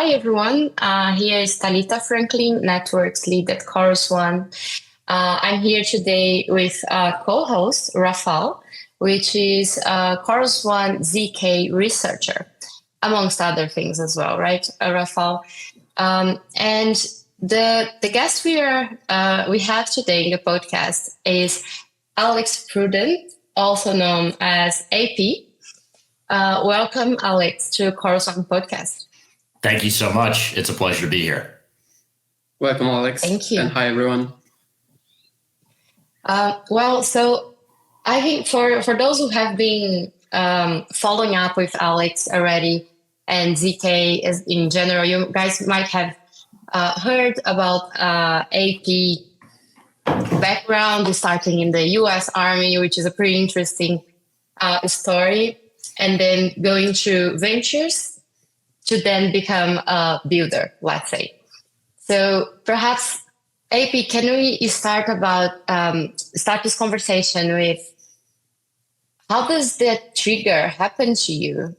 Hi, everyone. Here is Thalita Franklin, Networks Lead at Chorus One. I'm here today with co-host Rafal, which is Chorus One ZK researcher, amongst other things as well, right, Rafal? And the guest we have today in the podcast is Alex Pruden, also known as AP. Welcome, Alex, to Chorus One podcast. Thank you so much. It's a pleasure to be here. Welcome, Alex. Thank you. And hi, everyone. So I think for those who have been following up with Alex already and ZK is in general, you guys might have heard about AP background, starting in the US Army, which is a pretty interesting story, and then going through ventures to then become a builder, let's say. So perhaps, AP, can we start this conversation with how does that trigger happen to you?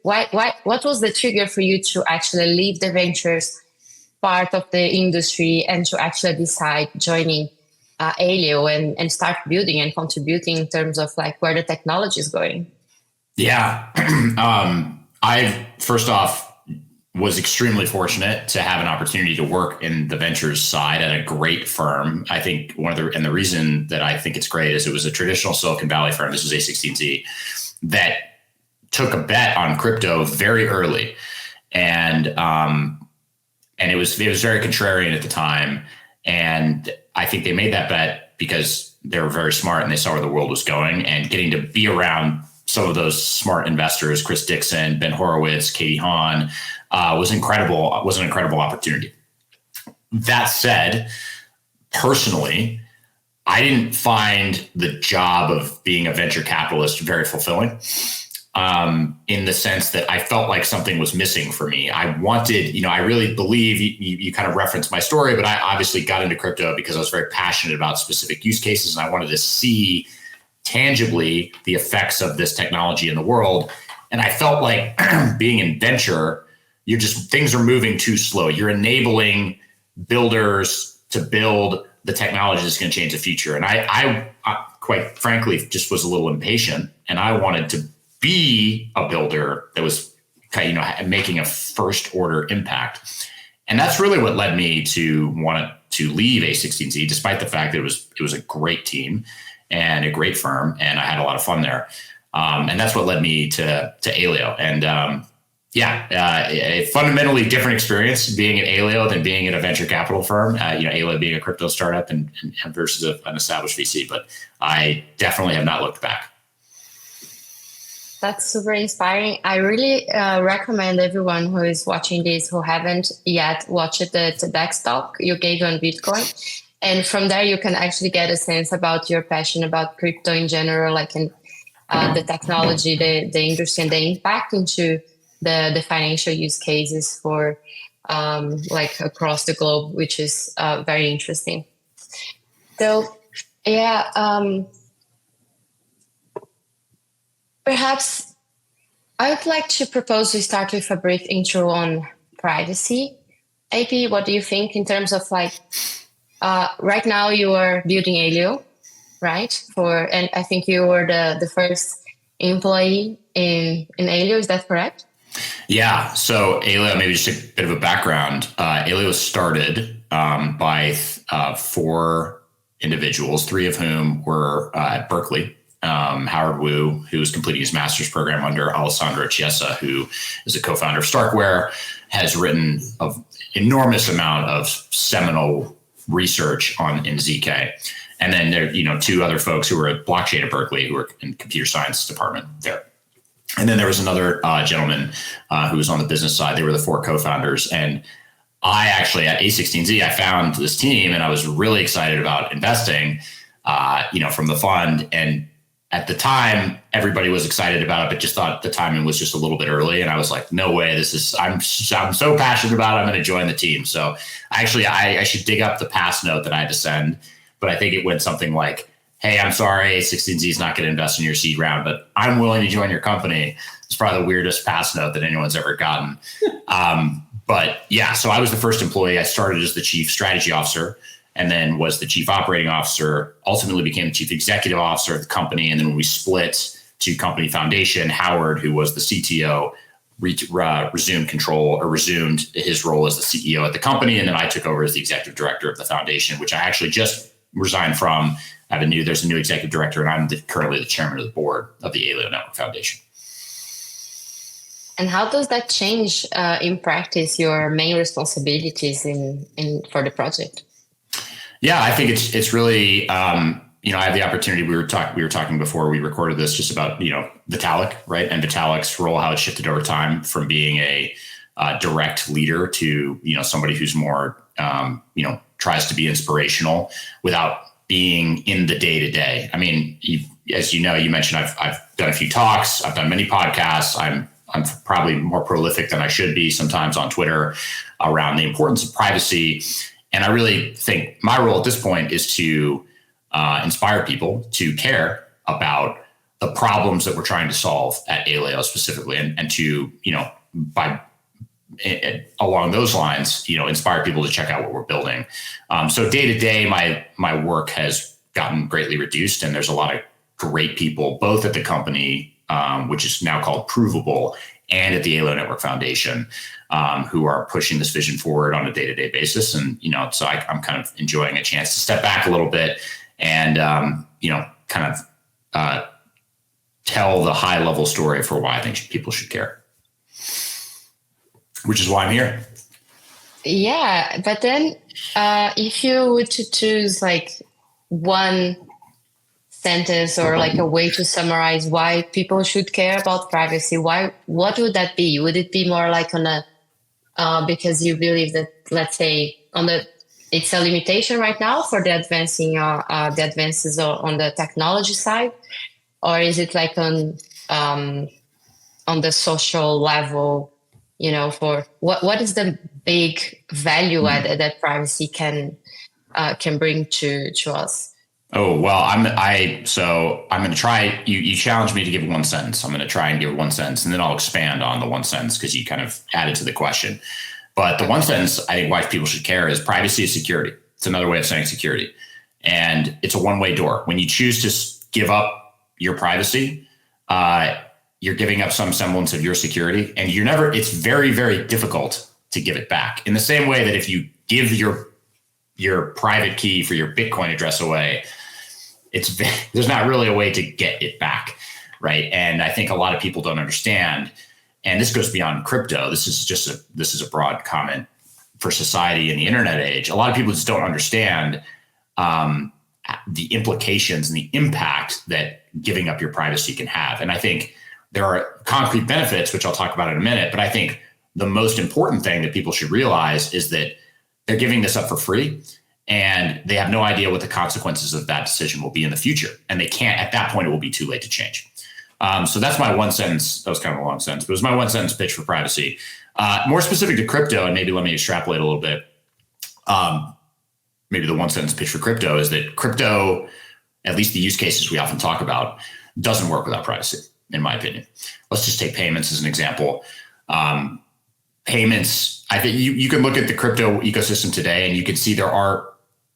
What was the trigger for you to actually leave the ventures part of the industry and to actually decide joining Aleo and start building and contributing in terms of like where the technology is going? Yeah. I, first off, was extremely fortunate to have an opportunity to work in the ventures side at a great firm. I think the reason that I think it's great is it was a traditional Silicon Valley firm. This was A16Z that took a bet on crypto very early. And it was very contrarian at the time. And I think they made that bet because they were very smart and they saw where the world was going, and getting to be around some of those smart investors, Chris Dixon, Ben Horowitz, Katie Hahn, was incredible. Was an incredible opportunity. That said, personally, I didn't find the job of being a venture capitalist very fulfilling, in the sense that I felt like something was missing for me. I wanted, I really believe you kind of referenced my story, but I obviously got into crypto because I was very passionate about specific use cases, and I wanted to see tangibly the effects of this technology in the world. And I felt like being in venture, things are moving too slow. You're enabling builders to build the technology that's going to change the future. And I quite frankly just was a little impatient, and I wanted to be a builder that was making a first order impact. And that's really what led me to want to leave A16Z, despite the fact that it was a great team and a great firm, and I had a lot of fun there. And that's what led me to Aleo. And a fundamentally different experience being at Aleo than being at a venture capital firm. Aleo being a crypto startup and versus an established VC. But I definitely have not looked back. That's super inspiring. I really recommend everyone who is watching this who haven't yet watched the TEDx talk you gave on Bitcoin. And from there, you can actually get a sense about your passion about crypto in general, like in the technology, the industry, and the impact into the financial use cases for like across the globe, which is very interesting. So, perhaps I would like to propose we start with a brief intro on privacy. AP, what do you think in terms of like, right now you are building Aleo, right? And I think you were the first employee in Aleo, is that correct? Yeah, so Aleo, maybe just a bit of a background. Aleo started by 4 individuals, 3 of whom were at Berkeley. Howard Wu, who is completing his master's program under Alessandro Chiesa, who is a co-founder of Starkware, has written an enormous amount of seminal research in ZK. And then there, 2 other folks who were at blockchain at Berkeley, who were in computer science department there. And then there was another gentleman who was on the business side. They were the 4 co-founders. And I actually, at A16Z, I found this team and I was really excited about investing, from the fund. And at the time, everybody was excited about it, but just thought the timing was just a little bit early. And I was like, no way, I'm so passionate about it. I'm going to join the team. So actually, I should dig up the pass note that I had to send, but I think it went something like, hey, I'm sorry, A16Z is not going to invest in your seed round, but I'm willing to join your company. It's probably the weirdest pass note that anyone's ever gotten. But yeah, so I was the first employee. I started as the chief strategy officer and then was the chief operating officer, ultimately became the chief executive officer of the company. And then when we split to company foundation, Howard, who was the CTO, resumed his role as the CEO at the company. And then I took over as the executive director of the foundation, which I actually just resigned from. There's a new executive director, and I'm currently the chairman of the board of the Aleo Network Foundation. And how does that change in practice your main responsibilities for the project? Yeah, I think it's really, I have the opportunity. We were talking before we recorded this just about, Vitalik, right? And Vitalik's role, how it shifted over time from being a direct leader to, somebody who's more, tries to be inspirational without being in the day to day. I mean, as you mentioned, I've done a few talks. I've done many podcasts. I'm probably more prolific than I should be sometimes on Twitter around the importance of privacy. And I really think my role at this point is to inspire people to care about the problems that we're trying to solve at Aleo specifically, and to, along those lines, inspire people to check out what we're building. So day to day, my work has gotten greatly reduced, and there's a lot of great people, both at the company, which is now called Provable, and at the Aleo Network Foundation, who are pushing this vision forward on a day-to-day basis. And, so I'm kind of enjoying a chance to step back a little bit and, tell the high-level story for why I think people should care, which is why I'm here. Yeah, but then if you were to choose like one sentence or like a way to summarize why people should care about privacy, what would that be? Would it be more like because you believe that, let's say, it's a limitation right now for the advances on the technology side, or is it like on the social level? For what is the big value added that privacy can bring to us? Oh, well, I'm going to try, you challenged me to give one sentence. I'm going to try and give one sentence, and then I'll expand on the one sentence because you kind of added to the question. But the one sentence I think why people should care is privacy is security. It's another way of saying security. And it's a one-way door. When you choose to give up your privacy, you're giving up some semblance of your security, and it's very, very difficult to give it back. In the same way that if you give your private key for your Bitcoin address away, there's not really a way to get it back, right? And I think a lot of people don't understand, and this goes beyond crypto. This is a broad comment for society in the internet age. A lot of people just don't understand the implications and the impact that giving up your privacy can have. And I think there are concrete benefits, which I'll talk about in a minute, but I think the most important thing that people should realize is that they're giving this up for free, and they have no idea what the consequences of that decision will be in the future. And they can't, at that point, it will be too late to change. So that's my one sentence. That was kind of a long sentence, but it was my one sentence pitch for privacy. More specific to crypto, and maybe let me extrapolate a little bit. Maybe the one sentence pitch for crypto is that crypto, at least the use cases we often talk about, doesn't work without privacy, in my opinion. Let's just take payments as an example. Payments, I think you can look at the crypto ecosystem today, and you can see there are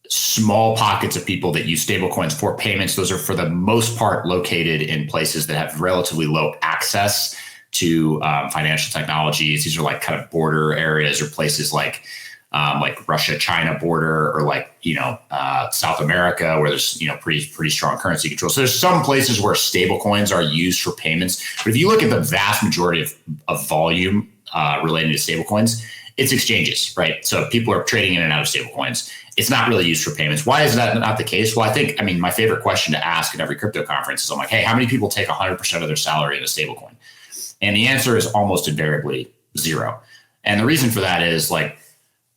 small pockets of people that use stablecoins for payments. Those are for the most part located in places that have relatively low access to financial technologies. These are like kind of border areas or places like Russia-China border, or South America, where there's pretty strong currency control. So there's some places where stablecoins are used for payments. But if you look at the vast majority of volume related to stablecoins, it's exchanges, right? So people are trading in and out of stablecoins. It's not really used for payments. Why is that not the case? Well, my favorite question to ask at every crypto conference is, I'm like, hey, how many people take 100% of their salary in a stablecoin? And the answer is almost invariably zero. And the reason for that is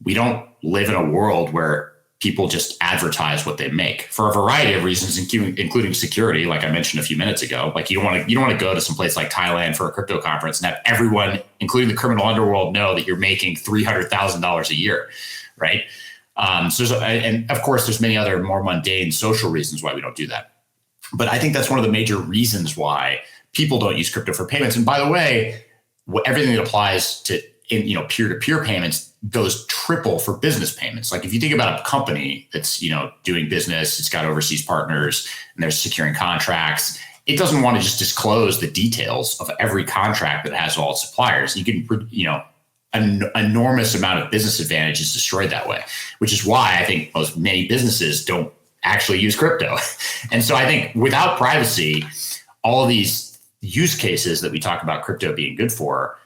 we don't live in a world where people just advertise what they make for a variety of reasons, including security. Like I mentioned a few minutes ago, you don't want to go to some place like Thailand for a crypto conference and have everyone, including the criminal underworld, know that you're making $300,000 a year, right? And of course, there's many other more mundane social reasons why we don't do that. But I think that's one of the major reasons why people don't use crypto for payments. And by the way, everything that applies to peer-to-peer payments goes triple for business payments. Like if you think about a company that's doing business, it's got overseas partners, and they're securing contracts. It doesn't want to just disclose the details of every contract that has all its suppliers. You can, an enormous amount of business advantage is destroyed that way, which is why I think many businesses don't actually use crypto. And so I think without privacy, all of these use cases that we talk about crypto being good for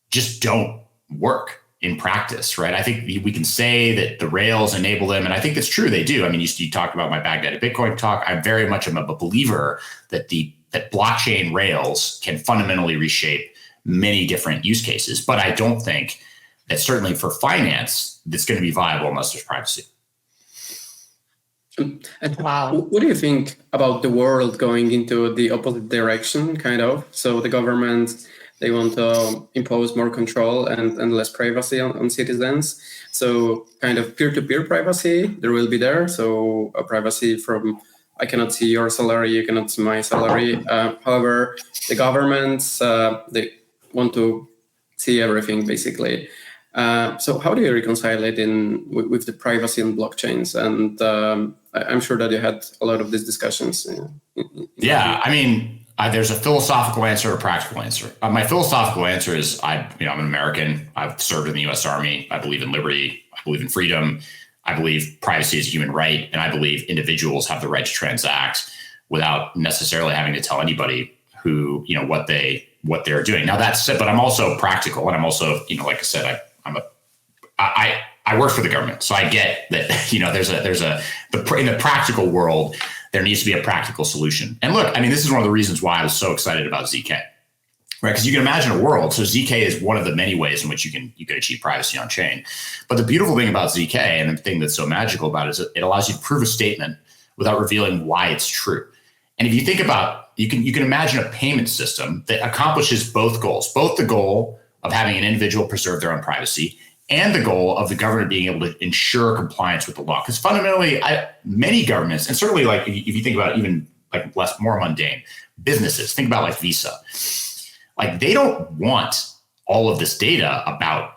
just don't work in practice, right? I think we can say that the rails enable them, and I think that's true. They do. I mean, you talked about my Baghdadi Bitcoin talk. I very much am a believer that that blockchain rails can fundamentally reshape many different use cases. But I don't think that certainly for finance, that's going to be viable unless there's privacy. Wow. What do you think about the world going into the opposite direction, kind of? So the government, they want to impose more control and less privacy on citizens. So kind of peer-to-peer privacy, there will be there. So a privacy from, I cannot see your salary, you cannot see my salary. However, the governments, they want to see everything, basically. So how do you reconcile it with the privacy on blockchains? And I'm sure that you had a lot of these discussions. Yeah, I mean, there's a philosophical answer, a practical answer. My philosophical answer is I'm an American. I've served in the U.S. Army. I believe in liberty. I believe in freedom. I believe privacy is a human right, and I believe individuals have the right to transact without necessarily having to tell anybody who what they're doing. Now that's it, but I'm also practical, and I'm also like I said, I work for the government, so I get that in the practical world there needs to be a practical solution. And look, I mean, this is one of the reasons why I was so excited about ZK, right? Because you can imagine a world. So ZK is one of the many ways in which you can achieve privacy on chain. But the beautiful thing about ZK, and the thing that's so magical about it, is it allows you to prove a statement without revealing why it's true. And if you think about, you can imagine a payment system that accomplishes both goals, both the goal of having an individual preserve their own privacy and the goal of the government being able to ensure compliance with the law. Because fundamentally, many governments, and certainly like if you think about even like more mundane businesses, think about like Visa, like they don't want all of this data about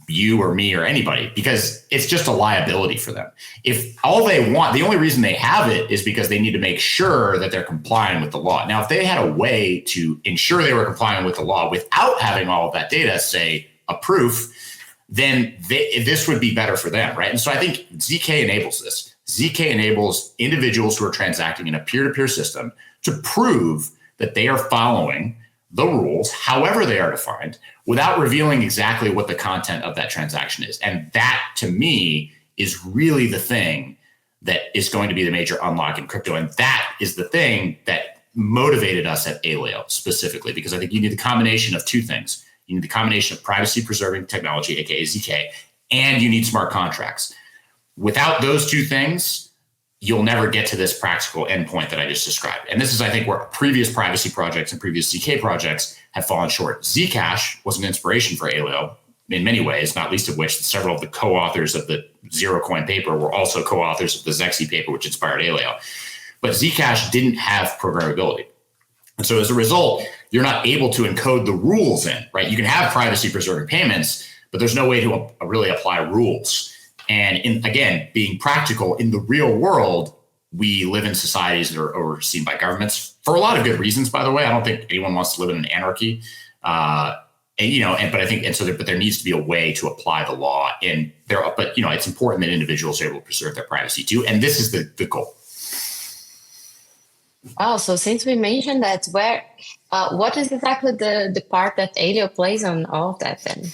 you or me or anybody, because it's just a liability for them. If all they want, the only reason they have it is because they need to make sure that they're complying with the law. Now, if they had a way to ensure they were complying with the law without having all of that data, say a proof, then this would be better for them, right? And so I think ZK enables this. ZK enables individuals who are transacting in a peer-to-peer system to prove that they are following the rules, however they are defined, without revealing exactly what the content of that transaction is. And that, to me, is really the thing that is going to be the major unlock in crypto. And that is the thing that motivated us at Aleo specifically, because I think you need the combination of two things. You need the combination of privacy-preserving technology, aka ZK, and you need smart contracts. Without those two things, you'll never get to this practical endpoint that I just described. And this is, I think, where previous privacy projects and previous ZK projects have fallen short. Zcash was an inspiration for Aleo in many ways, not least of which several of the co-authors of the Zero Coin paper were also co-authors of the Zexi paper, which inspired Aleo. But Zcash didn't have programmability. And so as a result, you're not able to encode the rules in, right? You can have privacy-preserving payments, but there's no way to really apply rules. And again, being practical, in the real world, we live in societies that are overseen by governments for a lot of good reasons, by the way. I don't think anyone wants to live in an anarchy. But there needs to be a way to apply the law it's important that individuals are able to preserve their privacy too. And this is the goal. Wow. So since we mentioned that, what is exactly the part that Aleo plays on all of that then?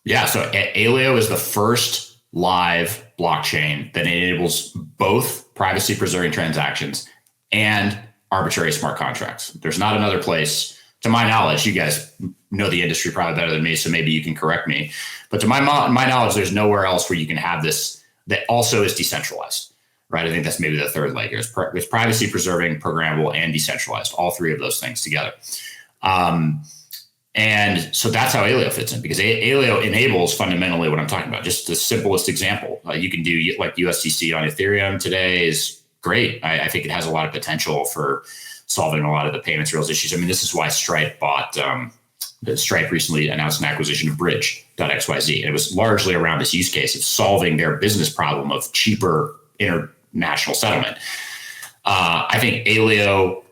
Yeah. So Aleo is the first live blockchain that enables both privacy preserving transactions and arbitrary smart contracts. There's not another place, to my knowledge. You guys know the industry probably better than me, so maybe you can correct me. But to my knowledge, there's nowhere else where you can have this that also is decentralized. Right. I think that's maybe the third leg here. It's privacy preserving, programmable, and decentralized, all three of those things together. And so that's how Aleo fits in, because Aleo enables fundamentally what I'm talking about. Just the simplest example. You can do like USDC on Ethereum today is great. I think it has a lot of potential for solving a lot of the payments rails issues. I mean, this is why Stripe Stripe recently announced an acquisition of Bridge.xyz. And it was largely around this use case of solving their business problem of cheaper international settlement. I think Aleo,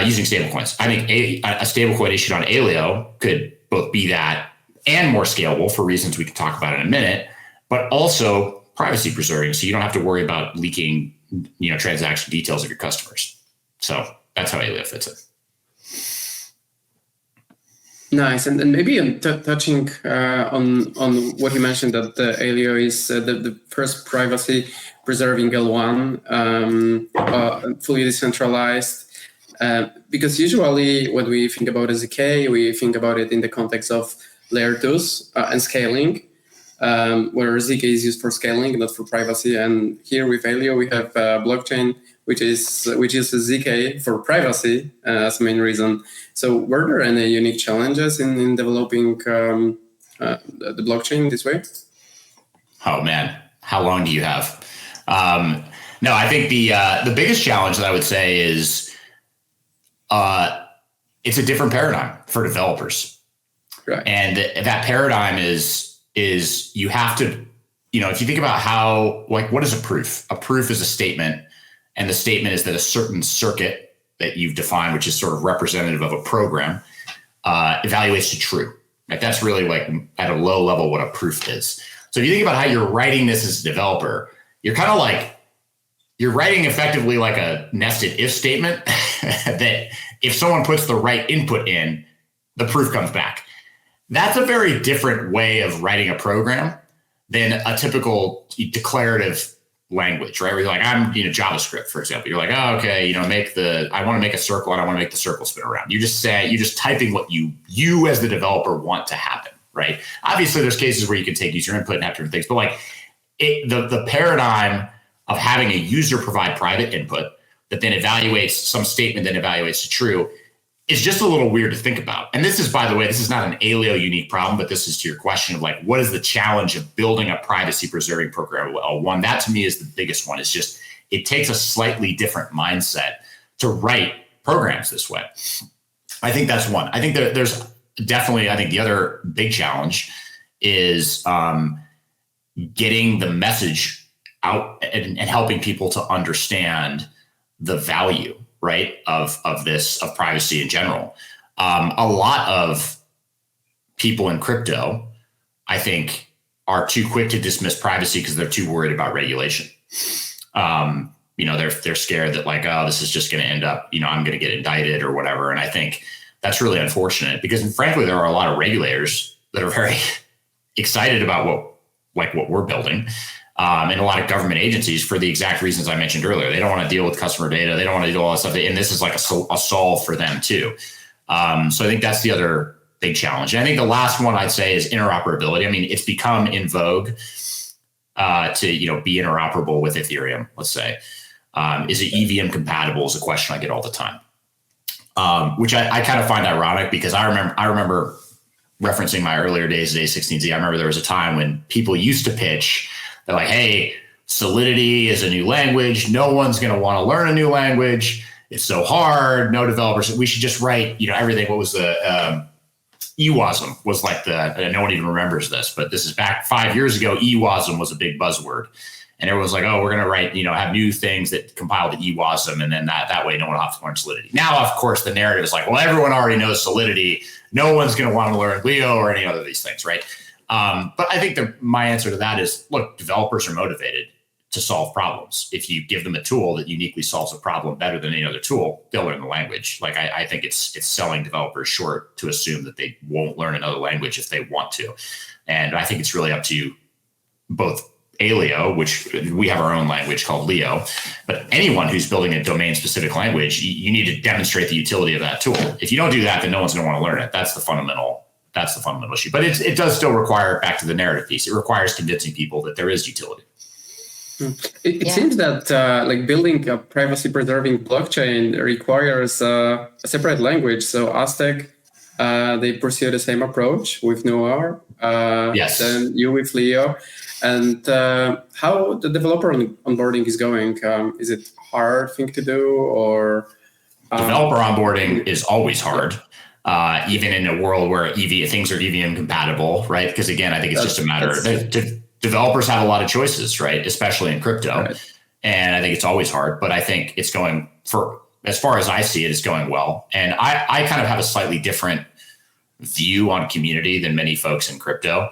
using stablecoins, I think a stablecoin issued on Aleo could both be that and more scalable for reasons we can talk about in a minute, but also privacy preserving. So you don't have to worry about leaking, transaction details of your customers. So that's how Aleo fits in. Nice, and maybe touching on what you mentioned, that Aleo is the first privacy-preserving L1, fully decentralized. Because usually when we think about a ZK, we think about it in the context of layer 2s and scaling, where ZK is used for scaling, not for privacy. And here with Aleo, we have blockchain, which is a ZK for privacy as the main reason. So were there any unique challenges in developing the blockchain this way? Oh man, how long do you have? No, I think the biggest challenge that I would say is it's a different paradigm for developers. Right. And that paradigm is you have to, if you think about how, what is a proof? A proof is a statement. And the statement is that a certain circuit that you've defined, which is sort of representative of a program, evaluates to true. Like that's really like at a low level what a proof is. So if you think about how you're writing this as a developer, you're kind of like, you're writing effectively like a nested if statement that if someone puts the right input in, the proof comes back. That's a very different way of writing a program than a typical declarative language, right? Where you're like, I'm, JavaScript, for example. You're like, oh, okay, I want to make a circle and I want to make the circle spin around. You're just typing what you as the developer want to happen, right? Obviously, there's cases where you can take user input and have different things, but like the paradigm of having a user provide private input that then evaluates some statement, then evaluates to true, is just a little weird to think about. And this is, by the way, this is not an Aleo unique problem, but this is to your question of like, what is the challenge of building a privacy preserving program? Well, one, that to me is the biggest one. It's just, it takes a slightly different mindset to write programs this way. I think that's one. I think that there's definitely, I think the other big challenge is getting the message out and helping people to understand the value, right, of privacy in general. A lot of people in crypto, I think, are too quick to dismiss privacy because they're too worried about regulation. They're scared that like, oh, this is just going to end up, I'm going to get indicted or whatever. And I think that's really unfortunate because, frankly, there are a lot of regulators that are very excited about what we're building. And a lot of government agencies for the exact reasons I mentioned earlier. They don't want to deal with customer data. They don't want to do all that stuff. And this is like a solve for them too. So I think that's the other big challenge. And I think the last one I'd say is interoperability. I mean, it's become in vogue to be interoperable with Ethereum, let's say. Is it EVM compatible is a question I get all the time, which I kind of find ironic because I remember referencing my earlier days at A16Z. I remember there was a time when people used to pitch, they're like, hey, Solidity is a new language. No one's going to want to learn a new language. It's so hard. No developers. We should just write, everything. What was the EWASM was like no one even remembers this, but this is back 5 years ago. EWASM was a big buzzword. And everyone's like, oh, we're going to write, have new things that compile to EWASM. And then that way no one will have to learn Solidity. Now, of course, the narrative is like, well, everyone already knows Solidity. No one's going to want to learn Leo or any other of these things, right? But I think my answer to that is, look, developers are motivated to solve problems. If you give them a tool that uniquely solves a problem better than any other tool, they'll learn the language. Like I think it's selling developers short to assume that they won't learn another language if they want to. And I think it's really up to both Aleo, which we have our own language called Leo, but anyone who's building a domain-specific language, you need to demonstrate the utility of that tool. If you don't do that, then no one's going to want to learn it. That's the fundamental issue. But it does still require, back to the narrative piece, it requires convincing people that there is utility. It seems that building a privacy-preserving blockchain requires a separate language. So Aztec they pursue the same approach with Noir. Yes. Then you with Leo. And how the developer onboarding is going? Is it hard thing to do, or developer onboarding is always hard, even in a world where things are EVM compatible, right? Because again, I think it's just a matter of developers have a lot of choices, right? Especially in crypto. Right. And I think it's always hard, but I think it's going as far as I see it, it's going well. And I kind of have a slightly different view on community than many folks in crypto.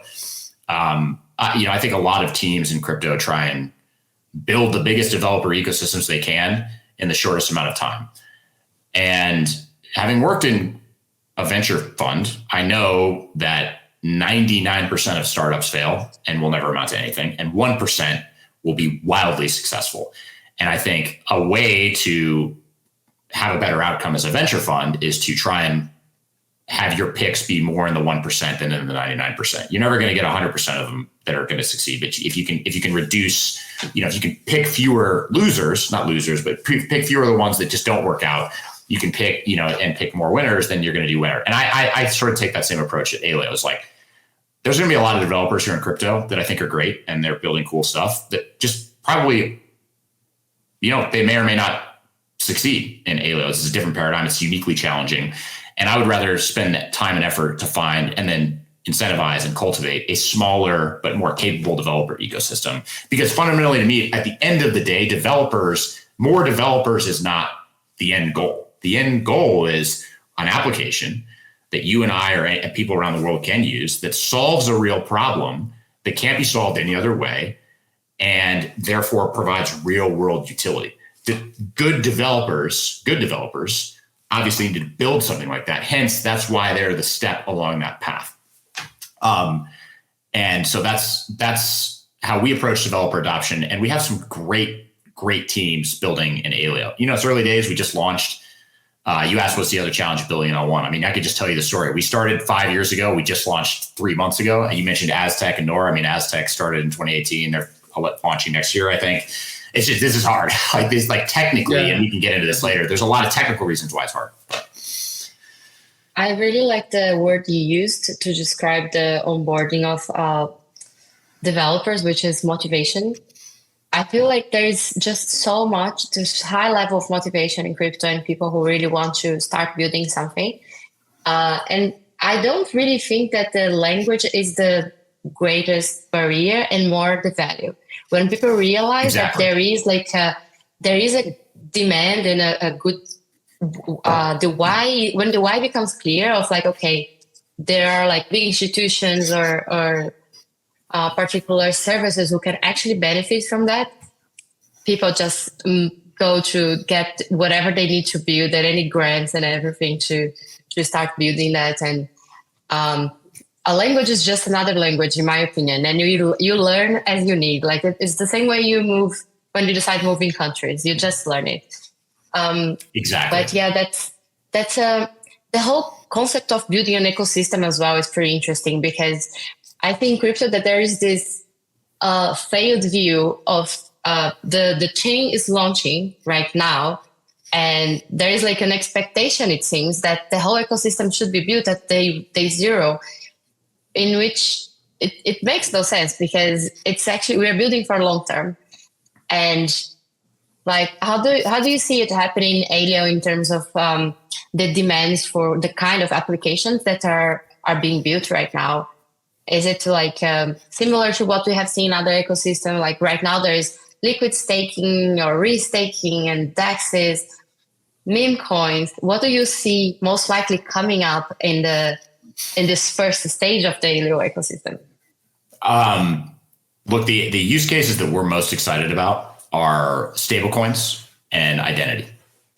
I think a lot of teams in crypto try and build the biggest developer ecosystems they can in the shortest amount of time. And having worked in a venture fund, I know that 99% of startups fail and will never amount to anything, and 1% will be wildly successful. And I think a way to have a better outcome as a venture fund is to try and have your picks be more in the 1% than in the 99%. You're never going to get 100% of them that are going to succeed. But if you can reduce, if you can pick fewer not losers, but pick fewer of the ones that just don't work out, you can pick, and pick more winners, then you're going to do winner. And I sort of take that same approach at Aleo. It's like, there's going to be a lot of developers here in crypto that I think are great and they're building cool stuff that just probably, they may or may not succeed in Aleo. This is a different paradigm. It's uniquely challenging. And I would rather spend that time and effort to find and then incentivize and cultivate a smaller but more capable developer ecosystem. Because fundamentally, to me, at the end of the day, more developers is not the end goal. The end goal is an application that you and I or people around the world can use that solves a real problem that can't be solved any other way and therefore provides real world utility. Good developers obviously need to build something like that. Hence, that's why they're the step along that path. And so that's how we approach developer adoption. And we have some great teams building in Aleo. It's early days. We just launched. You asked what's the other challenge of building in L1. I mean, I could just tell you the story. We started 5 years ago. We just launched 3 months ago. And you mentioned Aztec and Nora. I mean, Aztec started in 2018. They're launching next year, I think. It's just, this is hard. Technically, and we can get into this later. There's a lot of technical reasons why it's hard. I really like the word you used to describe the onboarding of developers, which is motivation. I feel like there's just so much, there's high level of motivation in crypto and people who really want to start building something. And I don't really think that the language is the greatest barrier and more the value. When people realize that there is a demand and a good the why, when the why becomes clear of there are big institutions or particular services who can actually benefit from that, people just go to get whatever they need to build and any grants and everything to start building that. And a language is just another language, in my opinion, and you learn as you need. It's the same way you move when you decide moving countries. You just learn it. Exactly. But yeah, that's the whole concept of building an ecosystem as well is pretty interesting, because I think crypto that there is this failed view of the chain is launching right now, and there is an expectation, it seems, that the whole ecosystem should be built at day zero, in which it makes no sense, because it's actually, we're building for long term. And how do you see it happening in Aleo in terms of the demands for the kind of applications that are being built right now? Is it similar to what we have seen in other ecosystems? Right now there is liquid staking or restaking and DEXs, meme coins. What do you see most likely coming up in this first stage of the Aleo ecosystem? Look, the use cases that we're most excited about are stablecoins and identity.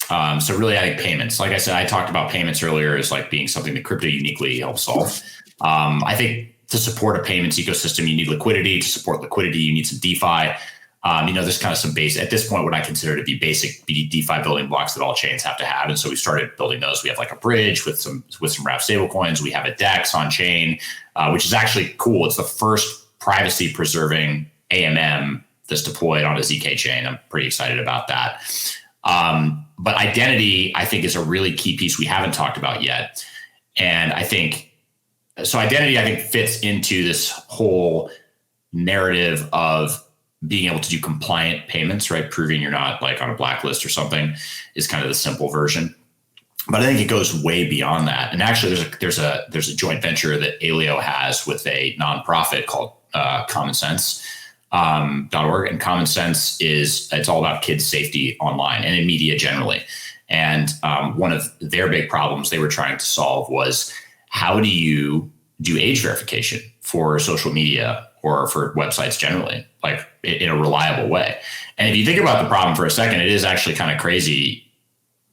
So really, I think payments, like I said, I talked about payments earlier as being something that crypto uniquely helps solve. I think to support a payments ecosystem, you need liquidity. To support liquidity, you need some DeFi. There's kind of some at this point, what I consider to be basic DeFi building blocks that all chains have to have. And so we started building those. We have a bridge with some wrap stablecoins. We have a DEX on chain, which is actually cool. It's the first privacy preserving AMM that's deployed on a ZK chain. I'm pretty excited about that. But identity, I think, is a really key piece we haven't talked about yet. And I think, so identity, I think, fits into this whole narrative of being able to do compliant payments, right? Proving you're not like on a blacklist or something is kind of the simple version. But I think it goes way beyond that. And actually, there's a joint venture that Aleo has with a nonprofit called Common Sense. .org, and Common Sense it's all about kids' safety online and in media generally. And one of their big problems they were trying to solve was, how do you do age verification for social media or for websites generally, like in a reliable way? And if you think about the problem for a second, it is actually kind of crazy.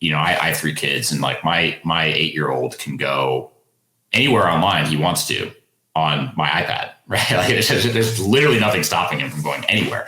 You know, I have 3 kids, and like my 8-year-old can go anywhere online he wants to on my iPad, right? Like there's literally nothing stopping him from going anywhere.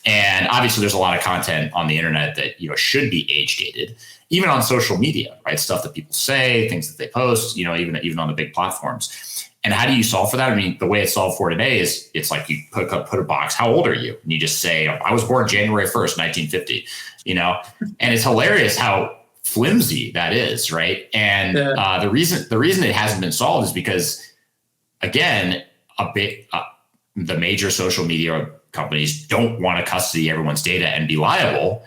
And obviously there's a lot of content on the internet that, you know, should be age gated, even on social media, right? Stuff that people say, things that they post, you know, even on the big platforms. And how do you solve for that? I mean, the way it's solved for today is it's like you put a box, how old are you? And you just say, I was born January 1st, 1950, you know, and it's hilarious how flimsy that is, right? And the reason it hasn't been solved is because, again, the major social media companies don't want to custody everyone's data and be liable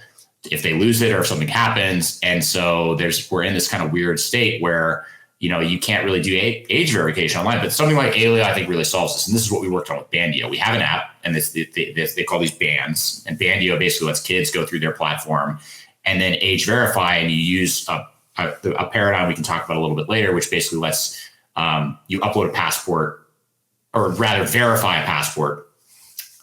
if they lose it or if something happens. And so we're in this kind of weird state where, you know, you can't really do age verification online. But something like Aleo, I think, really solves this. And this is what we worked on with Bandio. We have an app, and they call these bands. And Bandio basically lets kids go through their platform and then age verify. And you use a paradigm we can talk about a little bit later, which basically lets you upload a passport, or rather verify a passport,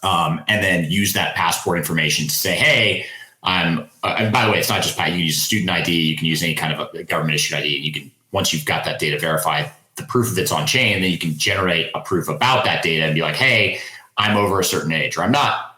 and then use that passport information to say, hey, and by the way, it's not just you can use a student ID, you can use any kind of a government issued ID, and you can, once you've got that data verified, the proof of it's on chain, then you can generate a proof about that data and be like, hey, I'm over a certain age, or I'm not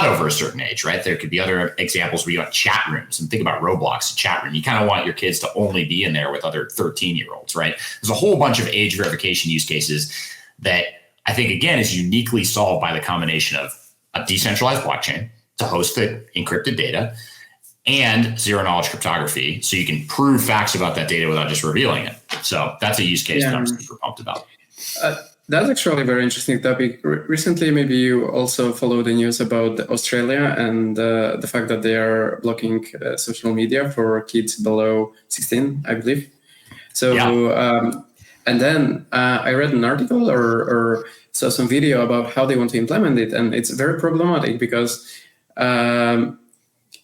over a certain age, right? There could be other examples where you have chat rooms, and think about Roblox, chat room. You kind of want your kids to only be in there with other 13-year-olds, right? There's a whole bunch of age verification use cases that I think, again, is uniquely solved by the combination of a decentralized blockchain to host the encrypted data and zero knowledge cryptography, so you can prove facts about that data without just revealing it. So that's a use case that I'm super pumped about. That's actually a very interesting topic. Recently, maybe you also followed the news about Australia and the fact that they are blocking social media for kids below 16, I believe. So, and then I read an article or saw some video about how they want to implement it. And it's very problematic because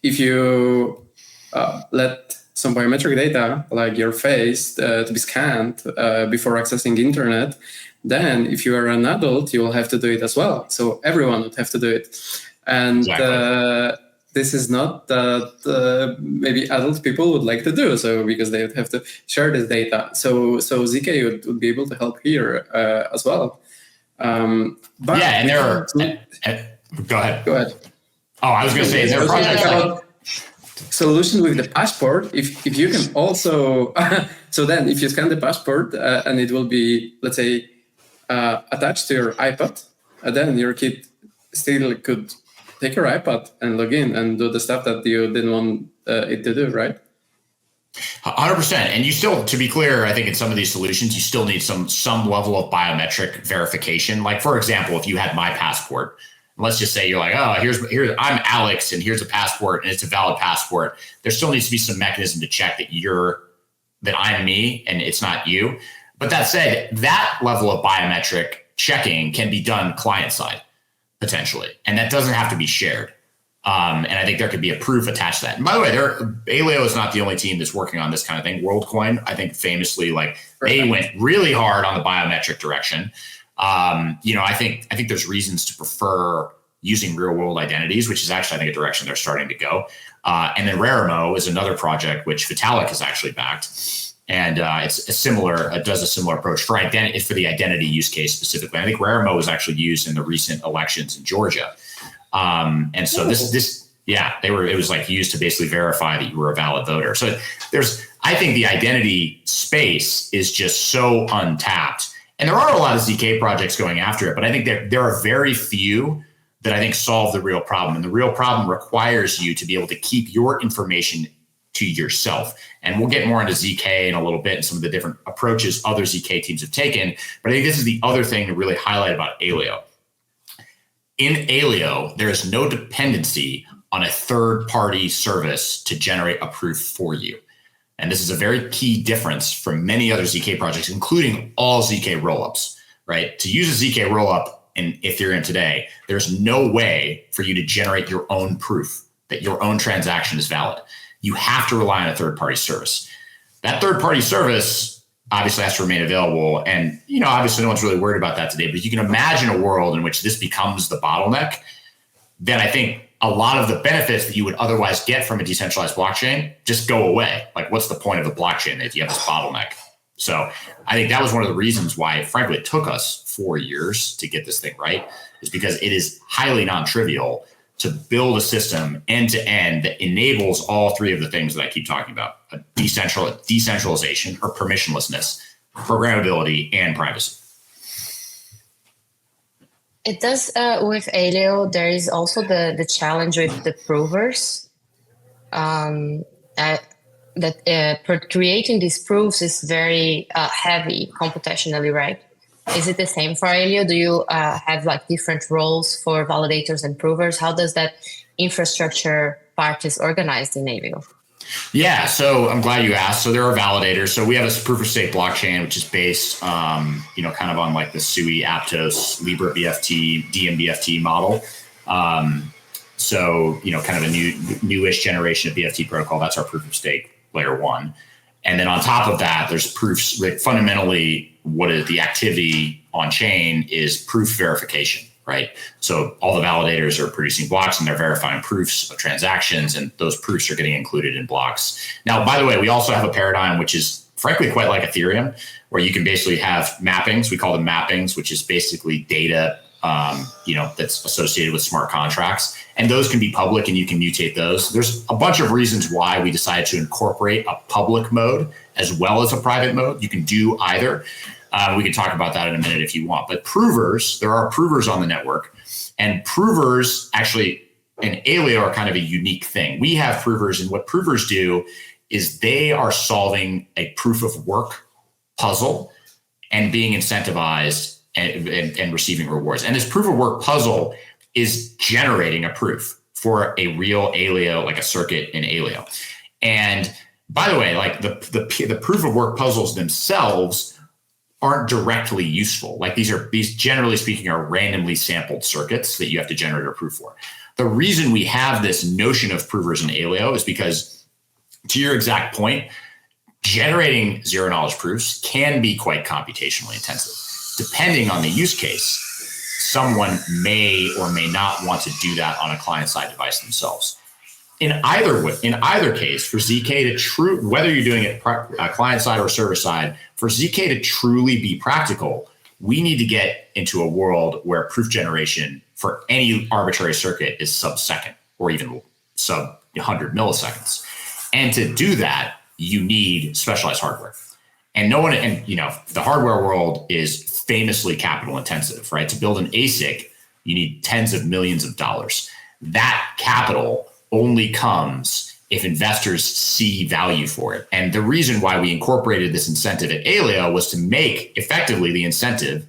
if you let some biometric data, like your face, to be scanned before accessing internet, then if you are an adult, you will have to do it as well. So everyone would have to do it. And this is not that maybe adult people would like to do, so because they would have to share this data. So ZK would be able to help here as well. But yeah, and there are... Go ahead. Oh, I was going to say, there are projects like... Solution with the passport, if you can also... so then if you scan the passport and it will be, let's say, attached to your iPad, then your kid still could take your iPad and log in and do the stuff that you didn't want it to do, right? 100%. And you still, to be clear, I think in some of these solutions, you still need some level of biometric verification. Like, for example, if you had my passport, let's just say you're like, oh, here's I'm Alex, and here's a passport, and it's a valid passport. There still needs to be some mechanism to check that I'm me and it's not you. But that said, that level of biometric checking can be done client side potentially, and that doesn't have to be shared. And I think there could be a proof attached to that. And by the way, Aleo is not the only team that's working on this kind of thing. WorldCoin, I think famously, they went really hard on the biometric direction. I think there's reasons to prefer using real world identities, which is actually, I think, a direction they're starting to go. And then Raramo is another project which Vitalik has actually backed. And does a similar approach for the identity use case specifically. I think Raramo was actually used in the recent elections in Georgia. And so it was like used to basically verify that you were a valid voter. So I think the identity space is just so untapped. And there are a lot of ZK projects going after it, but I think there are very few that I think solve the real problem. And the real problem requires you to be able to keep your information to yourself. And we'll get more into ZK in a little bit and some of the different approaches other ZK teams have taken. But I think this is the other thing to really highlight about Aleo. In Aleo, there is no dependency on a third-party service to generate a proof for you. And this is a very key difference from many other ZK projects, including all ZK rollups, right? To use a ZK rollup in Ethereum today, there's no way for you to generate your own proof that your own transaction is valid. You have to rely on a third-party service. That third-party service obviously has to remain available. And, obviously no one's really worried about that today, but if you can imagine a world in which this becomes the bottleneck, then I think a lot of the benefits that you would otherwise get from a decentralized blockchain just go away. Like, what's the point of the blockchain if you have this bottleneck? So I think that was one of the reasons why, frankly, it took us 4 years to get this thing right, is because it is highly non-trivial to build a system end to end that enables all three of the things that I keep talking about: a decentralization or permissionlessness, programmability, and privacy. It does with Aleo. There is also the challenge with the provers. Creating these proofs is very heavy computationally, right? Is it the same for Aleo? Do you have different roles for validators and provers? How does that infrastructure part is organized in Aleo? Yeah, so I'm glad you asked. So there are validators. So we have a proof of stake blockchain, which is based, kind of on the SUI, Aptos, Libra BFT, DMBFT model. So kind of a newish generation of BFT protocol. That's our proof of stake layer one. And then on top of that, there's proofs. Fundamentally, what is the activity on chain is proof verification, right? So all the validators are producing blocks and they're verifying proofs of transactions, and those proofs are getting included in blocks. Now, by the way, we also have a paradigm which is frankly quite like Ethereum, where you can basically have mappings. We call them mappings, which is basically data, that's associated with smart contracts. And those can be public and you can mutate those. There's a bunch of reasons why we decided to incorporate a public mode as well as a private mode. You can do either. We can talk about that in a minute if you want. But provers, there are provers on the network. And provers actually in Aleo are kind of a unique thing. We have provers, and what provers do is they are solving a proof of work puzzle and being incentivized and receiving rewards. And this proof of work puzzle is generating a proof for a real Aleo, like a circuit in Aleo. And by the way, the proof of work puzzles themselves aren't directly useful. These generally speaking are randomly sampled circuits that you have to generate a proof for. The reason we have this notion of provers in Aleo is because, to your exact point, generating zero knowledge proofs can be quite computationally intensive. Depending on the use case, someone may or may not want to do that on a client-side device themselves. In either case, for ZK to whether you're doing it client-side or server-side, for ZK to truly be practical, we need to get into a world where proof generation for any arbitrary circuit is sub-second or even sub 100 milliseconds. And to do that, you need specialized hardware. And the hardware world is famously capital intensive, right? To build an ASIC, you need tens of millions of dollars. That capital only comes if investors see value for it. And the reason why we incorporated this incentive at Aleo was to make effectively the incentive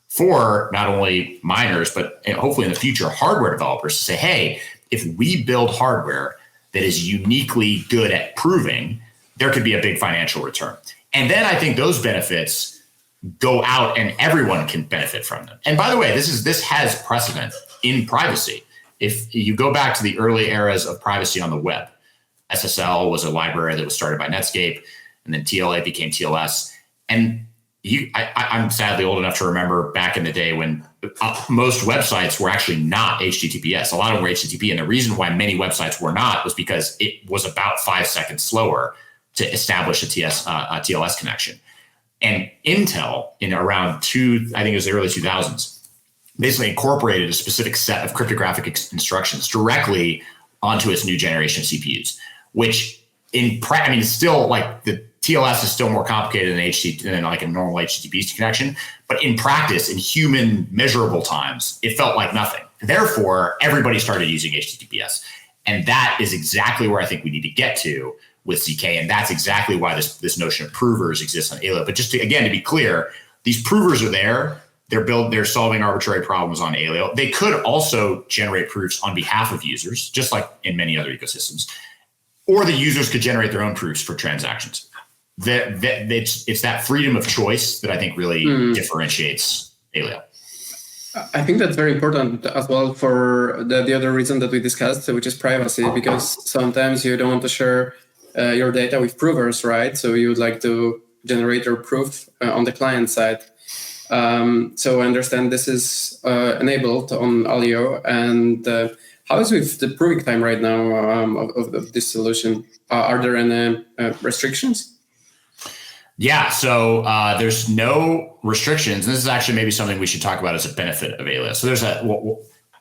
for not only miners, but hopefully in the future, hardware developers to say, hey, if we build hardware that is uniquely good at proving, there could be a big financial return. And then I think those benefits go out and everyone can benefit from them. And by the way, this has precedent in privacy. If you go back to the early eras of privacy on the web, SSL was a library that was started by Netscape, and then TLA became TLS. And I'm sadly old enough to remember back in the day when most websites were actually not HTTPS. A lot of them were HTTP. And the reason why many websites were not was because it was about 5 seconds slower to establish a TLS connection. And Intel in around I think it was the early 2000s, basically incorporated a specific set of cryptographic instructions directly onto its new generation of CPUs, which it's still like the TLS is still more complicated than like a normal HTTP connection, but in practice, in human measurable times, it felt like nothing. Therefore, everybody started using HTTPS. And that is exactly where I think we need to get to with ZK. And that's exactly why this notion of provers exists on Aleo. But just to be clear, these provers are there. They're solving arbitrary problems on Aleo. They could also generate proofs on behalf of users, just like in many other ecosystems. Or the users could generate their own proofs for transactions. It's that freedom of choice that I think really differentiates Aleo. I think that's very important as well for the other reason that we discussed, which is privacy, because sometimes you don't want to share your data with provers, right? So you would like to generate your proof on the client side. So I understand this is enabled on Aleo. And how is with the proving time right now of this solution? Are there any restrictions? Yeah, so there's no restrictions. And this is actually maybe something we should talk about as a benefit of Aleo. So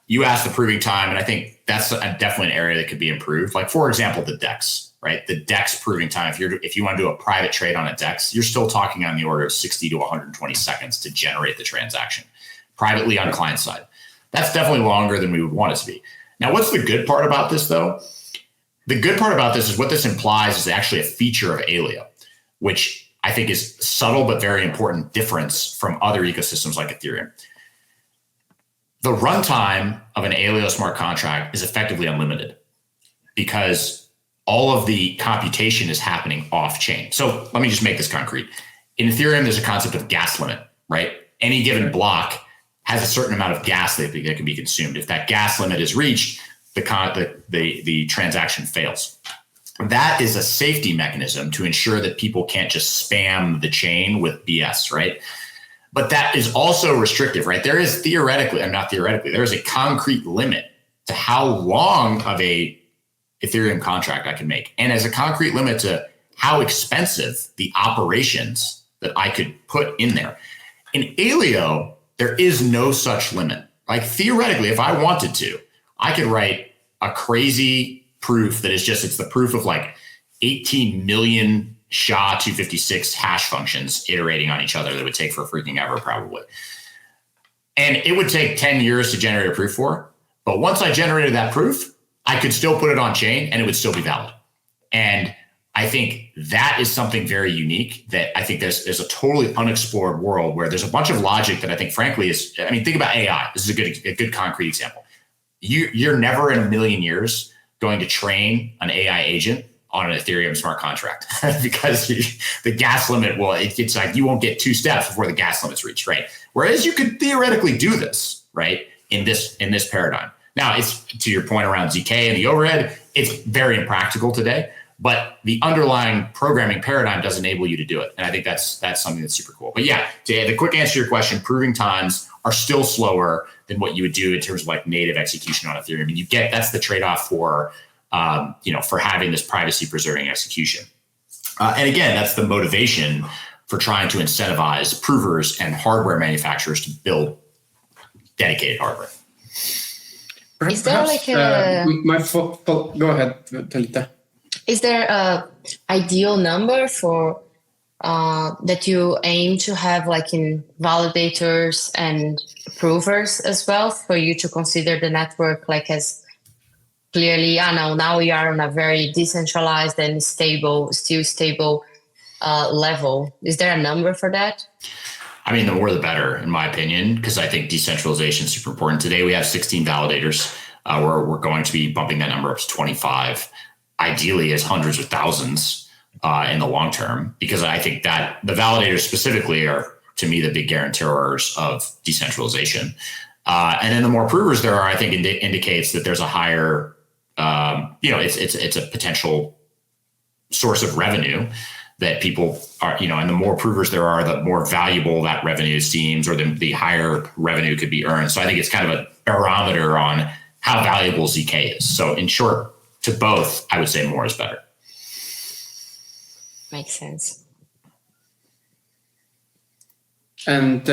you asked the proving time, and I think that's definitely an area that could be improved. Like, for example, the DEX, right? The DEX proving time, if you want to do a private trade on a DEX, you're still talking on the order of 60 to 120 seconds to generate the transaction privately on client side. That's definitely longer than we would want it to be. Now, what's the good part about this, though? The good part about this is what this implies is actually a feature of Aleo, which I think is subtle but very important difference from other ecosystems like Ethereum. The runtime of an Aleo smart contract is effectively unlimited because all of the computation is happening off chain. So let me just make this concrete. In Ethereum, there's a concept of gas limit, right? Any given block has a certain amount of gas that can be consumed. If that gas limit is reached, the transaction fails. That is a safety mechanism to ensure that people can't just spam the chain with BS, right? But that is also restrictive, right? There is there is a concrete limit to how long of a Ethereum contract I can make. And as a concrete limit to how expensive the operations that I could put in there. In Aleo, there is no such limit. Like, theoretically, if I wanted to, I could write a crazy proof that is it's the proof of like 18 million SHA-256 hash functions iterating on each other that would take for freaking ever, probably. And it would take 10 years to generate a proof for. But once I generated that proof, I could still put it on chain and it would still be valid. And I think that is something very unique that I think there's a totally unexplored world where there's a bunch of logic that I think, frankly, think about AI. This is a good concrete example. You're never in a million years going to train an AI agent on an Ethereum smart contract because the gas limit, it's like you won't get 2 steps before the gas limit's reached, right? Whereas you could theoretically do this, right, in this paradigm. Now, it's to your point around ZK and the overhead, it's very impractical today, but the underlying programming paradigm does enable you to do it. And I think that's something that's super cool. But yeah, the quick answer to your question, proving times are still slower than what you would do in terms of like native execution on Ethereum. And that's the trade-off for having this privacy preserving execution. And again, that's the motivation for trying to incentivize provers and hardware manufacturers to build dedicated hardware. Is there go ahead, Thalita. Is there a ideal number for that you aim to have, like in validators and provers as well, for you to consider the network like as clearly, now we are on a very decentralized and stable level? Is there a number for that? I mean, the more the better, in my opinion, because I think decentralization is super important. Today, we have 16 validators. We're going to be bumping that number up to 25, ideally as hundreds of thousands in the long term, because I think that the validators specifically are, to me, the big guarantors of decentralization. And then the more provers there are, I think indicates that there's a higher, it's a potential source of revenue that people are, and the more provers there are, the more valuable that revenue seems, or the higher revenue could be earned. So I think it's kind of a barometer on how valuable ZK is. So in short, to both, I would say more is better. Makes sense. And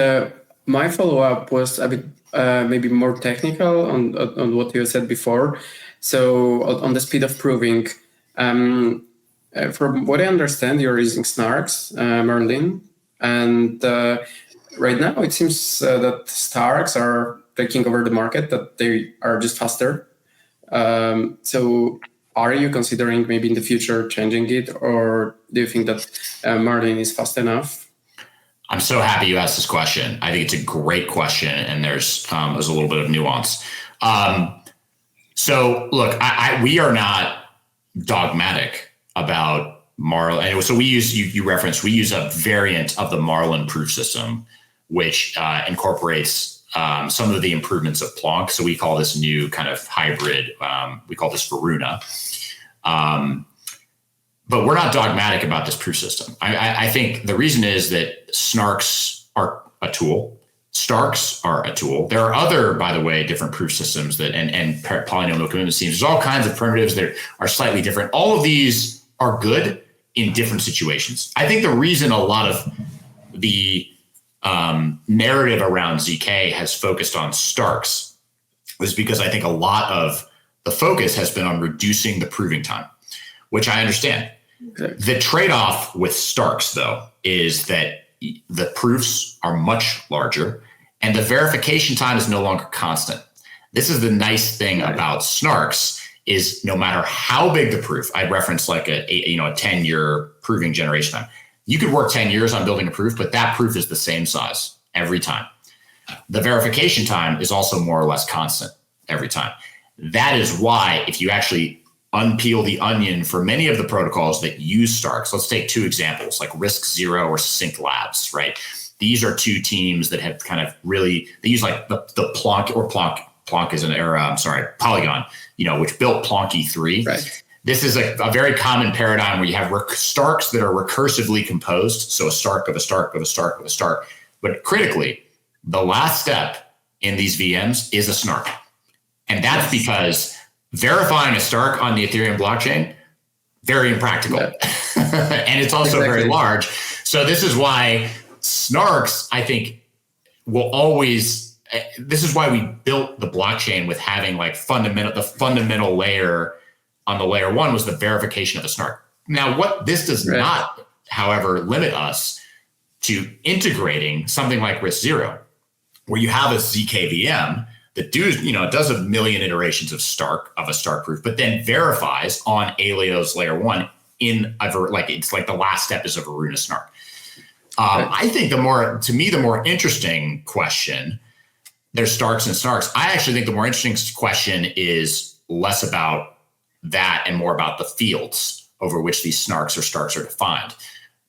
my follow-up was a bit maybe more technical on what you said before. So on the speed of proving, from what I understand, you're using Snarks, Merlin, and right now it seems that Snarks are taking over the market, that they are just faster. So are you considering maybe in the future changing it, or do you think that Marlin is fast enough? I'm so happy you asked this question. I think it's a great question, and there's a little bit of nuance. So look, we are not dogmatic about Marlin. Anyway, so we use, you referenced, we use a variant of the Marlin proof system, which incorporates some of the improvements of Plonk. So we call this new kind of hybrid, we call this Varuna. But we're not dogmatic about this proof system. I think the reason is that Snarks are a tool. Starks are a tool. There are other, by the way, different proof systems that and polynomial commitment schemes. There's all kinds of primitives that are slightly different. All of these are good in different situations. I think the reason a lot of the narrative around ZK has focused on Starks is because I think a lot of the focus has been on reducing the proving time, which I understand. Okay. The trade-off with Starks, though, is that the proofs are much larger and the verification time is no longer constant. This is the nice thing about Snarks is no matter how big the proof, I referenced like a 10-year proving generation time. You could work 10 years on building a proof, but that proof is the same size every time. The verification time is also more or less constant every time. That is why if you actually unpeel the onion for many of the protocols that use Starks, let's take two examples like RISC-0 or Sync Labs, right? These are two teams that have kind of really, they use like the Plonk is an era, Polygon, which built Plonky 3. Right. This is a very common paradigm where you have Starks that are recursively composed. So a Stark of a Stark of a Stark of a Stark. But critically, the last step in these VMs is a Snark. And that's because verifying a Stark on the Ethereum blockchain, very impractical. Yeah. And it's also very large. So this is why Snarks, I think, will always, this is why we built the blockchain with having like the fundamental layer on the layer one was the verification of a Snark. Now, what this does not, however, limit us to integrating something like RISC-0, where you have a ZK VM that does a million iterations of a Stark proof, but then verifies on Aleo's layer one it's like the last step is a Varuna Snark. I think the more interesting question, there's Starks and Snarks. I actually think the more interesting question is less about that and more about the fields over which these Snarks or Starks are defined.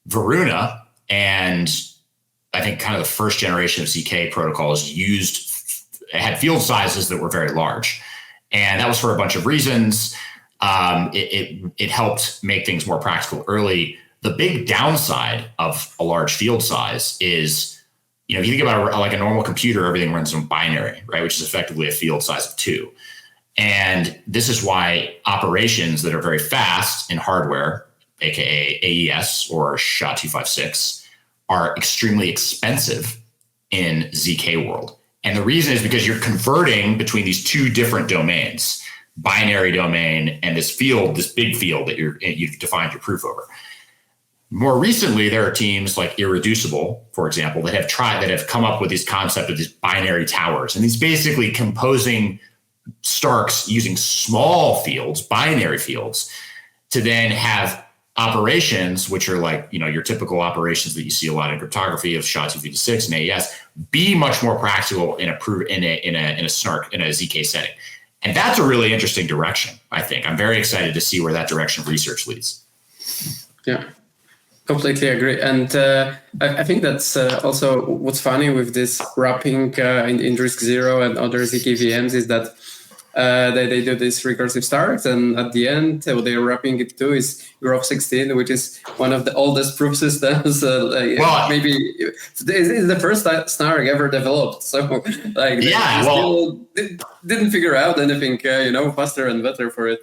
Varuna and I think kind of the first generation of ZK protocols had field sizes that were very large. And that was for a bunch of reasons. It helped make things more practical early. The big downside of a large field size is, if you think about like a normal computer, everything runs on binary, right? Which is effectively a field size of 2. And this is why operations that are very fast in hardware, AKA AES or SHA-256, are extremely expensive in ZK world. And the reason is because you're converting between these two different domains, binary domain and this big field that you've defined your proof over. More recently, there are teams like Irreducible, for example, that have come up with this concept of these binary towers. And these basically composing Starks using small fields, binary fields, to then have operations, which are like, your typical operations that you see a lot in cryptography of SHA-256 and AES, be much more practical in a Snark, in a ZK setting. And that's a really interesting direction, I think. I'm very excited to see where that direction of research leads. Yeah, completely agree. And I think that's also what's funny with this wrapping in RISC-0 and other ZK VMs is that they do this recursive start, and at the end, what they're wrapping it to is Graph 16, which is one of the oldest proof systems. Maybe it's the first Snark ever developed. So, still didn't figure out anything, faster and better for it.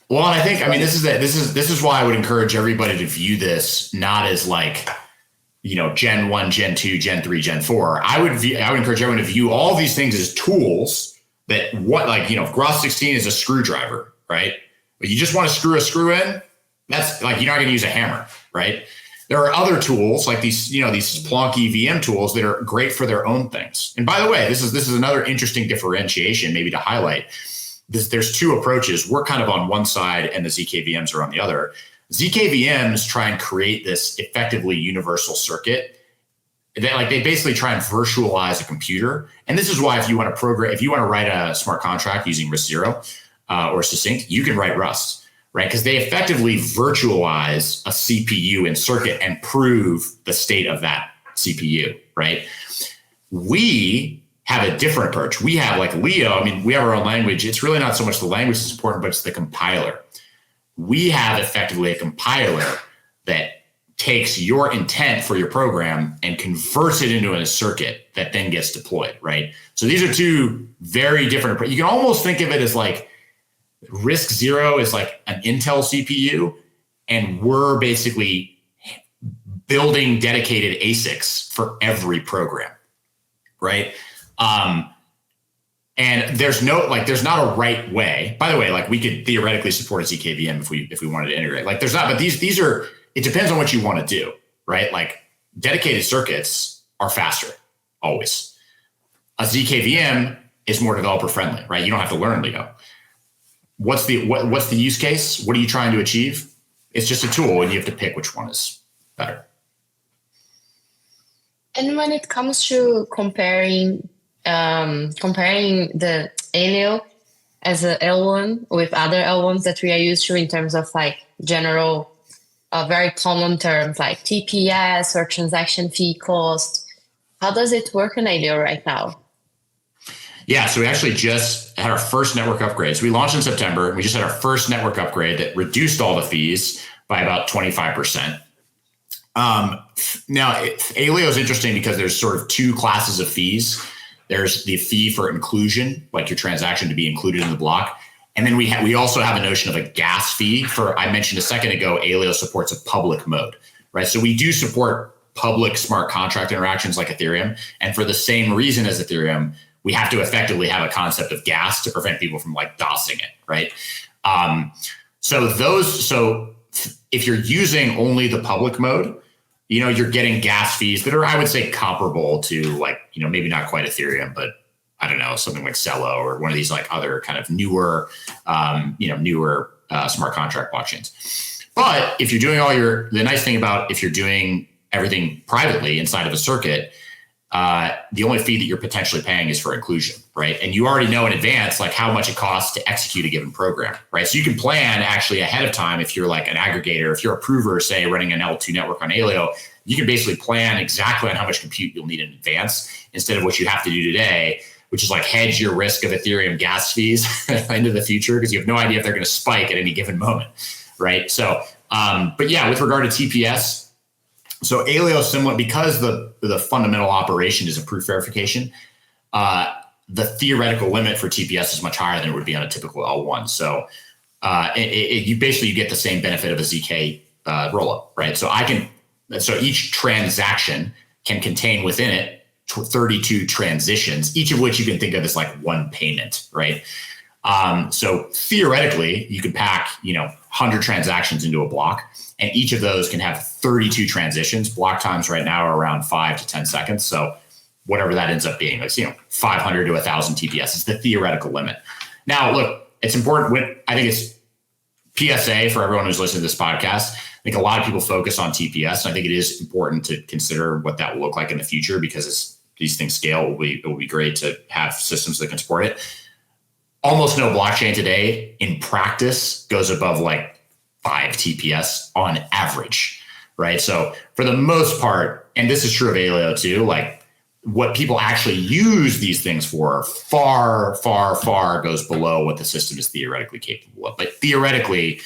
Well, and I think, this is why I would encourage everybody to view this not as like, Gen 1, Gen 2, Gen 3, Gen 4. I would encourage everyone to view all these things as tools. That Graph 16 is a screwdriver, right? But you just want to screw a screw in. That's like, you're not going to use a hammer, right? There are other tools like these plonky VM tools that are great for their own things. And by the way, this is another interesting differentiation maybe to highlight. there's two approaches. We're kind of on one side and the ZKVMs are on the other. ZKVMs try and create this effectively universal circuit. They basically try and virtualize a computer. And this is why if you want to write a smart contract using RISC-0 or Succinct, you can write Rust, right? Because they effectively virtualize a CPU and circuit and prove the state of that CPU, right? We have a different approach. We have like Aleo. I mean, we have our own language. It's really not so much the language that's important, but it's the compiler. We have effectively a compiler that takes your intent for your program and converts it into a circuit that then gets deployed, right? So these are two very different. You can almost think of it as like RISC-0 is like an Intel CPU, and we're basically building dedicated ASICs for every program, right? And there's not a right way. By the way, like we could theoretically support a ZKVM if we wanted to integrate. Like there's not, but these are. It depends on what you want to do, right? Like dedicated circuits are faster, always. A ZKVM is more developer friendly, right? You don't have to learn Leo. What's the use case? What are you trying to achieve? It's just a tool, and you have to pick which one is better. And when it comes to comparing the Aleo as a L1 with other L1s that we are used to in terms of like general, very common terms like TPS or transaction fee cost, how does it work in Aleo right now? Yeah, so we actually just had our first network upgrade. So we launched in September, and we just had our first network upgrade that reduced all the fees by about 25%. Now, Aleo is interesting because there's sort of two classes of fees. There's the fee for inclusion, like your transaction to be included in the block. And then we also have a notion of a gas fee for, I mentioned a second ago, Aleo supports a public mode, right? So we do support public smart contract interactions like Ethereum. And for the same reason as Ethereum, we have to effectively have a concept of gas to prevent people from like DOSing it, right? So if you're using only the public mode, you're getting gas fees that are, I would say, comparable to like, maybe not quite Ethereum, but I don't know, something like Celo or one of these like other kind of newer smart contract blockchains. But if you're doing the nice thing about if you're doing everything privately inside of a circuit, the only fee that you're potentially paying is for inclusion, right? And you already know in advance like how much it costs to execute a given program, right? So you can plan actually ahead of time if you're like an aggregator, if you're a prover, say running an L2 network on Aleo, you can basically plan exactly on how much compute you'll need in advance instead of what you have to do today, which is like hedge your risk of Ethereum gas fees into the future because you have no idea if they're going to spike at any given moment, right? So, but yeah, with regard to TPS, so Aleo is similar because the fundamental operation is a proof verification. The theoretical limit for TPS is much higher than it would be on a typical L1. So you get the same benefit of a ZK rollup, right? So each transaction can contain within it 32 transitions, each of which you can think of as like one payment, right? So theoretically, you can pack 100 transactions into a block, and each of those can have 32 transitions. Block times right now are around 5 to 10 seconds. So whatever that ends up being, like 500 to 1,000 TPS is the theoretical limit. Now, look, it's important. I think it's PSA for everyone who's listening to this podcast. I think a lot of people focus on TPS, and I think it is important to consider what that will look like in the future because as these things scale, it will be great to have systems that can support it. Almost no blockchain today in practice goes above like 5 TPS on average, right? So for the most part, and this is true of Aleo too, like what people actually use these things for far, far, far goes below what the system is theoretically capable of. But theoretically,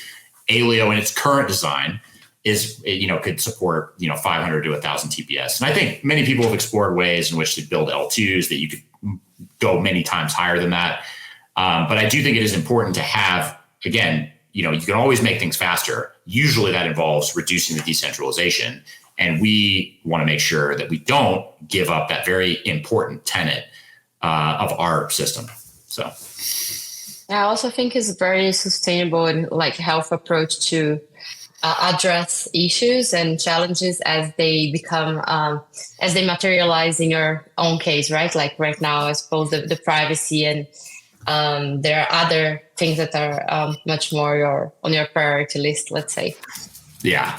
Aleo in its current design is, could support, 500 to 1,000 TPS. And I think many people have explored ways in which to build L2s that you could go many times higher than that. But I do think it is important to have, again, you can always make things faster. Usually that involves reducing the decentralization. And we want to make sure that we don't give up that very important tenet of our system. So I also think it's very sustainable and like health approach to address issues and challenges as they become, as they materialize in your own case, right? Like right now, I suppose the privacy and there are other things that are much more on your priority list, let's say. Yeah.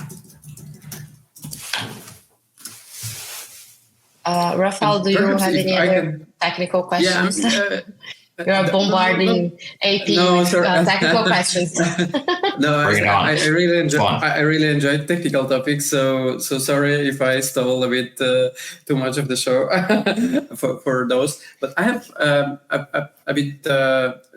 Rafal, do you have any other technical questions? Yeah, You're bombarding AP with technical questions. No, I really enjoyed technical topics. So sorry if I stole a bit too much of the show for those. But I have a bit.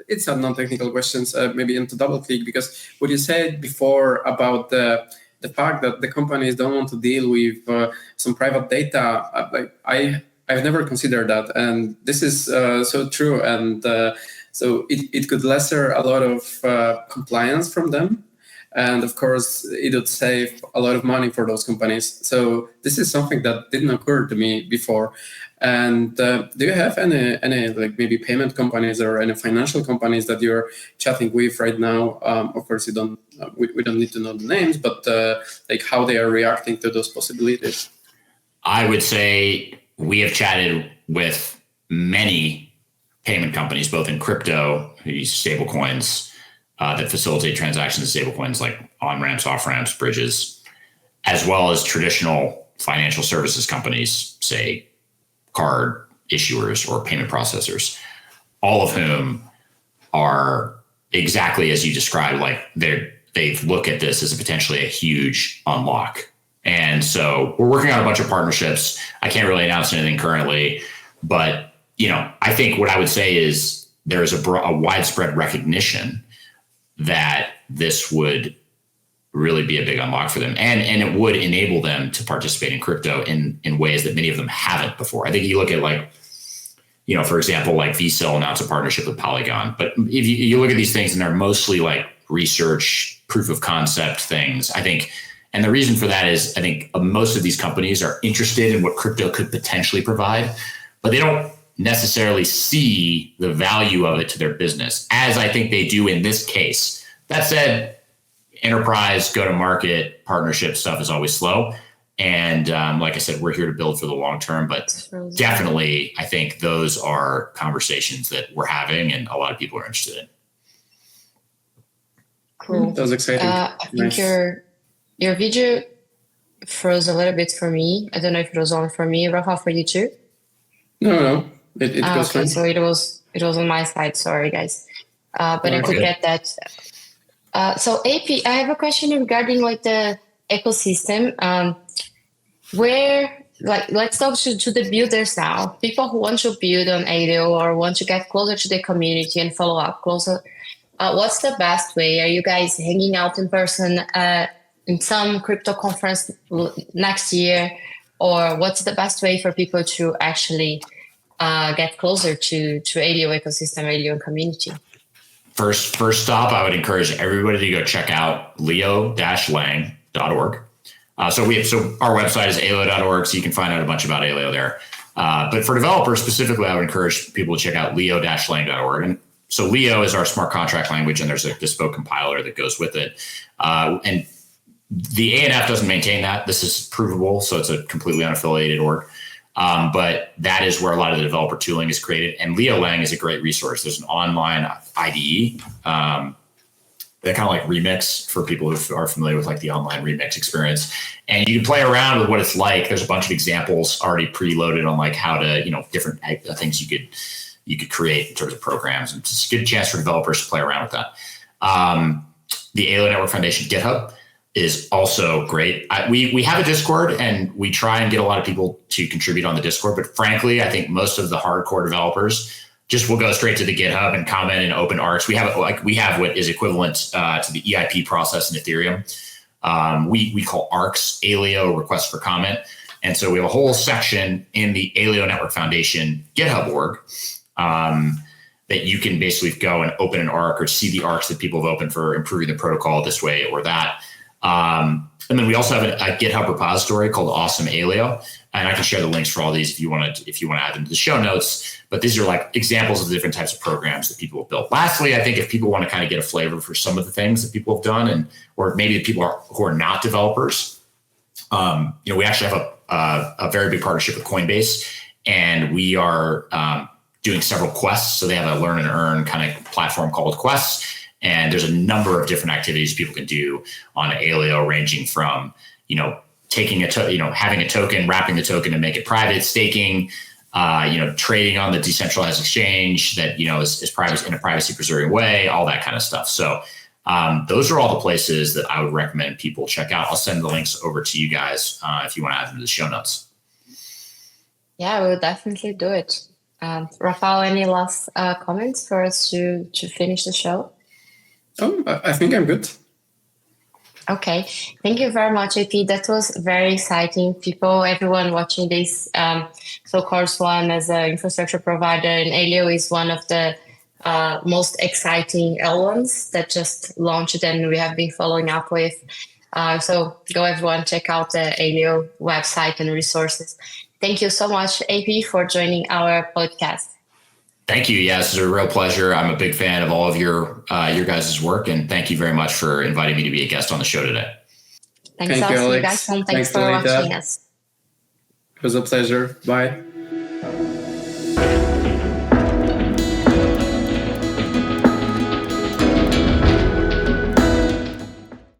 It's a non-technical questions. Maybe into double click, because what you said before about the fact that the companies don't want to deal with some private data. I've never considered that, and this is so true. And so it could lesser a lot of compliance from them, and of course it would save a lot of money for those companies. So this is something that didn't occur to me before. And do you have any like maybe payment companies or any financial companies that you're chatting with right now? Of course, you don't. We don't need to know the names, but like how they are reacting to those possibilities. I would say we have chatted with many payment companies, both in crypto, who use stable coins that facilitate transactions in stable coins like on-ramps, off-ramps, bridges, as well as traditional financial services companies, say card issuers or payment processors, all of whom are exactly as you described, like they look at this as potentially a huge unlock. And so we're working on a bunch of partnerships. I can't really announce anything currently, but I think what I would say is there's a widespread recognition that this would really be a big unlock for them, and it would enable them to participate in crypto in ways that many of them haven't before. I think you look at for example, like VSell announced a partnership with Polygon, but if you look at these things and they're mostly like research, proof of concept things, I think. And the reason for that is I think most of these companies are interested in what crypto could potentially provide, but they don't necessarily see the value of it to their business, as I think they do in this case. That said, enterprise go-to-market partnership stuff is always slow. And like I said, we're here to build for the long term, but definitely I think those are conversations that we're having and a lot of people are interested in. Cool. That was exciting. I think your video froze a little bit for me. I don't know if it was on for me. Rafal, for you too? No. It goes okay, fine. So it was on my side. Sorry, guys. But I could get that. So AP, I have a question regarding like the ecosystem. Where let's talk to the builders now. People who want to build on Aleo or want to get closer to the community and follow up closer. What's the best way? Are you guys hanging out in person in some crypto conference next year, or what's the best way for people to actually get closer to Aleo ecosystem, Aleo community? First stop, I would encourage everybody to go check out leo-lang.org. So our website is aleo.org, so you can find out a bunch about Aleo there. But for developers specifically, I would encourage people to check out leo-lang.org. And so Leo is our smart contract language, and there's a bespoke compiler that goes with it. And the ANF doesn't maintain that. This is provable, so it's a completely unaffiliated org. But that is where a lot of the developer tooling is created. And Leo-lang is a great resource. There's an online IDE that kind of like Remix for people who are familiar with like the online Remix experience. And you can play around with what it's like. There's a bunch of examples already preloaded on like how to, different things you could create in terms of programs. And it's a good chance for developers to play around with that. The Aleo Network Foundation GitHub is also great. We have a Discord, and we try and get a lot of people to contribute on the Discord. But frankly, I think most of the hardcore developers just will go straight to the GitHub and comment and open arcs. We have what is equivalent to the EIP process in Ethereum. We call arcs Aleo request for comment. And so we have a whole section in the Aleo Network Foundation GitHub org that you can basically go and open an arc or see the arcs that people have opened for improving the protocol this way or that. And then we also have a GitHub repository called Awesome Aleo, and I can share the links for all these if you want to add them to the show notes. But these are like examples of the different types of programs that people have built. Lastly, I think if people want to kind of get a flavor for some of the things that people have done, or maybe the people who are not developers, we actually have a very big partnership with Coinbase, and we are doing several quests. So they have a learn and earn kind of platform called Quests. And there's a number of different activities people can do on Aleo, ranging from, taking having a token, wrapping the token to make it private, staking, trading on the decentralized exchange that, is private in a privacy preserving way, all that kind of stuff. So those are all the places that I would recommend people check out. I'll send the links over to you guys if you want to add them to the show notes. Yeah, we'll definitely do it. Rafal, any last comments for us to finish the show? Oh, I think I'm good. Okay, thank you very much, AP. That was very exciting. Everyone watching this, so Course One as an infrastructure provider, and Aleo is one of the most exciting L1s that just launched, and we have been following up with. So go everyone, check out the Aleo website and resources. Thank you so much, AP, for joining our podcast. Thank you. Yeah, this is a real pleasure. I'm a big fan of all of your guys' work, and thank you very much for inviting me to be a guest on the show today. Thanks, Thank you, Alex. Alex. Thanks for Thalita. watching us. It was a pleasure. Bye.